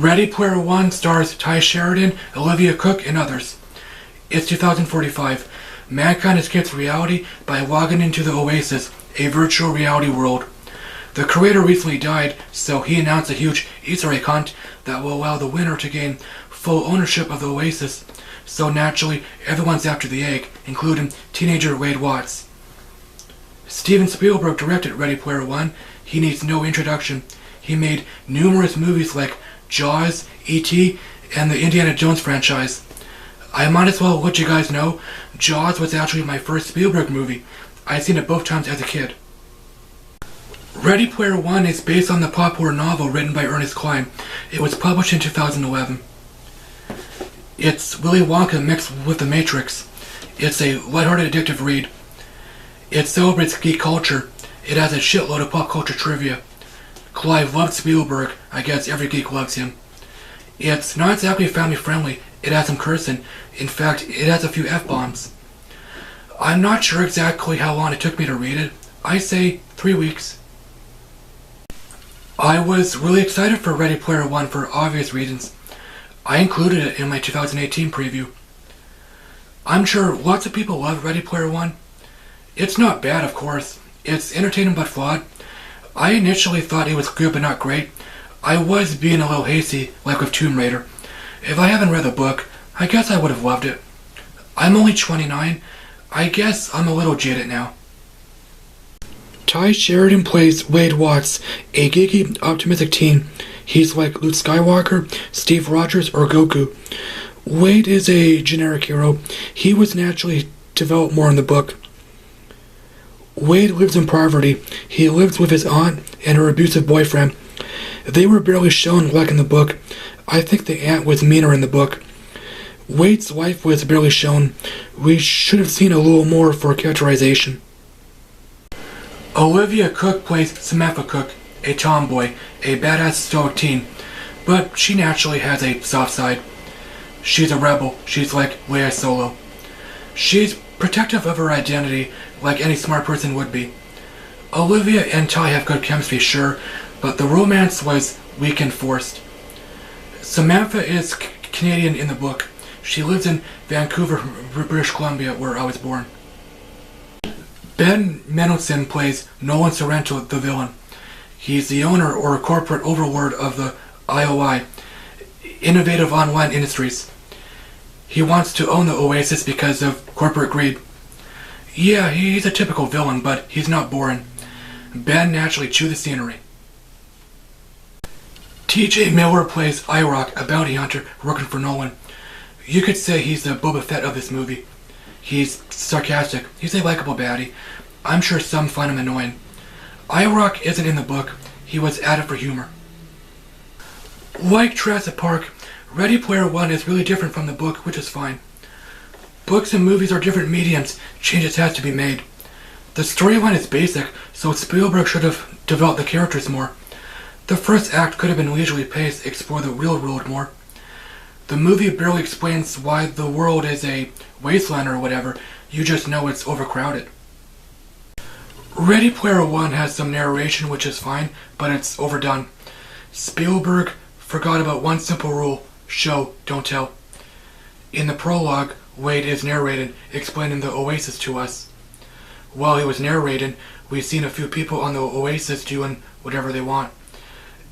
Ready Player One stars Sheridan, Olivia, Cooke, and others. It's 2045. Mankind escapes reality by logging into the Oasis, a virtual reality world. The creator recently died, so he announced a huge Easter egg hunt that will allow the winner to gain full ownership of the Oasis. So naturally, everyone's after the egg, including teenager Wade Watts. Steven Spielberg directed Ready Player One. He needs no introduction. He made numerous movies like Jaws, E.T., and the Indiana Jones franchise. I might as well let you guys know, Jaws was actually my first Spielberg movie. I've seen it both times as a kid. Ready Player One is based on the popular novel written by Ernest Cline. It was published in 2011. It's Willy Wonka mixed with The Matrix. It's a lighthearted, addictive read. It celebrates geek culture. It has a shitload of pop culture trivia. Clive loved Spielberg. I guess every geek loves him. It's not exactly family friendly. It has some cursing. In fact, it has a few F-bombs. I'm not sure exactly how long it took me to read it. I say 3 weeks. I was really excited for Ready Player One for obvious reasons. I included it in my 2018 preview. I'm sure lots of people love Ready Player One. It's not bad, of course. It's entertaining but flawed. I initially thought it was good but not great. I was being a little hasty, like with Tomb Raider. If I haven't read the book, I guess I would have loved it. I'm only 29. I guess I'm a little jaded now. Sheridan plays Wade Watts, a geeky, optimistic teen. He's like Luke Skywalker, Steve Rogers, or Goku. Wade is a generic hero. He was naturally developed more in the book. Wade lives in poverty. He lives with his aunt and her abusive boyfriend. They were barely shown like in the book. I think the aunt was meaner in the book. Wade's wife was barely shown. We should have seen a little more for characterization. Olivia Cooke plays Samantha Cooke, a tomboy, a badass stoic teen, but she naturally has a soft side. She's a rebel. She's like Leia Solo. She's protective of her identity, like any smart person would be. Olivia and Ty have good chemistry, sure, but the romance was weak and forced. Samantha is Canadian in the book. She lives in Vancouver, British Columbia, where I was born. Ben Mendelsohn plays Nolan Sorrento, the villain. He's the owner or corporate overlord of the IOI, Innovative Online Industries. He wants to own the Oasis because of corporate greed. Yeah, he's a typical villain, but he's not boring. Ben naturally chews the scenery. T.J. Miller plays IROC, a bounty hunter working for Nolan. You could say he's the Boba Fett of this movie. He's sarcastic. He's a likable baddie. I'm sure some find him annoying. IROC isn't in the book. He was added for humor. Like Jurassic Park, Ready Player One is really different from the book, which is fine. Books and movies are different mediums. Changes have to be made. The storyline is basic, so Spielberg should have developed the characters more. The first act could have been leisurely paced, explore the real world more. The movie barely explains why the world is a wasteland or whatever. You just know it's overcrowded. Ready Player One has some narration, which is fine, but it's overdone. Spielberg forgot about one simple rule: show, don't tell. In the prologue, Wade is narrating, explaining the Oasis to us. While he was narrating, we've seen a few people on the Oasis doing whatever they want.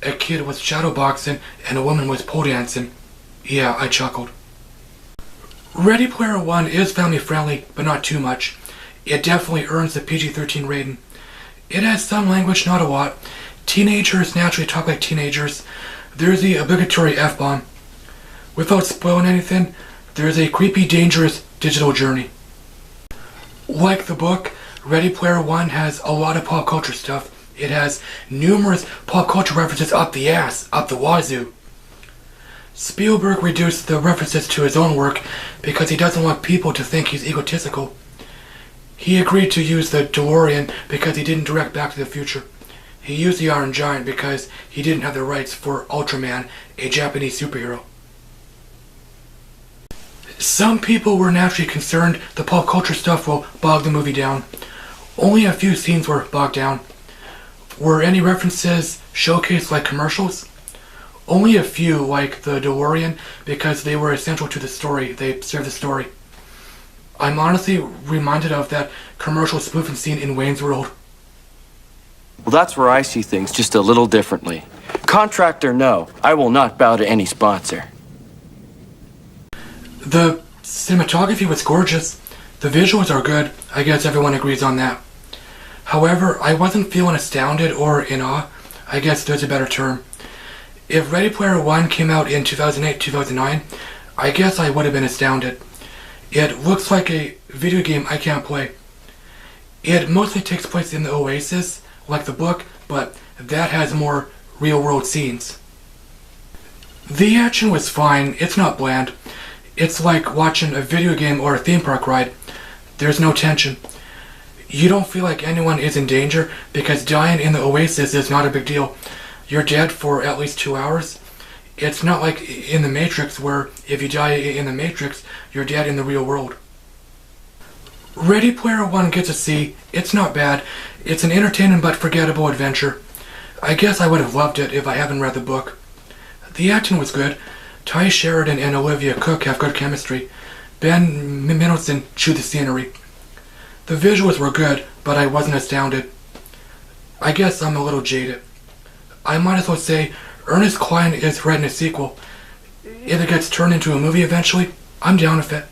A kid was shadowboxing and a woman was pole dancing. Yeah, I chuckled. Ready Player One is family friendly, but not too much. It definitely earns the PG-13 rating. It has some language, not a lot. Teenagers naturally talk like teenagers. There's the obligatory F-bomb. Without spoiling anything, there's a creepy, dangerous digital journey. Like the book, Ready Player One has a lot of pop culture stuff. It has numerous pop culture references up the ass, up the wazoo. Spielberg reduced the references to his own work because he doesn't want people to think he's egotistical. He agreed to use the DeLorean because he didn't direct Back to the Future. He used the Iron Giant because he didn't have the rights for Ultraman, a Japanese superhero. Some people were naturally concerned the pop culture stuff will bog the movie down. Only a few scenes were bogged down. Were any references showcased like commercials? Only a few, like the DeLorean, because they were essential to the story. They served the story. I'm honestly reminded of that commercial spoofing scene in Wayne's World. Well, that's where I see things just a little differently. Contract or no, I will not bow to any sponsor. The cinematography was gorgeous. The visuals are good. I guess everyone agrees on that. However, I wasn't feeling astounded or in awe. I guess there's a better term. If Ready Player One came out in 2008-2009, I guess I would have been astounded. It looks like a video game I can't play. It mostly takes place in the Oasis, like the book, but that has more real-world scenes. The action was fine. It's not bland. It's like watching a video game or a theme park ride. There's no tension. You don't feel like anyone is in danger because dying in the Oasis is not a big deal. You're dead for at least 2 hours. It's not like in the Matrix where if you die in the Matrix, you're dead in the real world. Ready Player One gets a C. It's not bad. It's an entertaining but forgettable adventure. I guess I would have loved it if I hadn't read the book. The acting was good. Sheridan and Olivia Cooke have good chemistry. Mendelsohn chewed the scenery. The visuals were good, but I wasn't astounded. I guess I'm a little jaded. I might as well say Ernest Cline is writing a sequel. If it gets turned into a movie eventually, I'm down with it.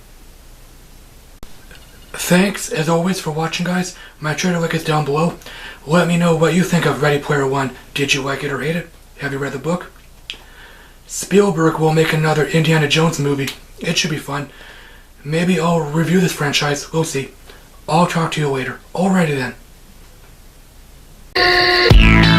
Thanks, as always, for watching, guys. My Twitter link is down below. Let me know what you think of Ready Player One. Did you like it or hate it? Have you read the book? Spielberg will make another Indiana Jones movie. It should be fun. Maybe I'll review this franchise. We'll see. I'll talk to you later. Alrighty then.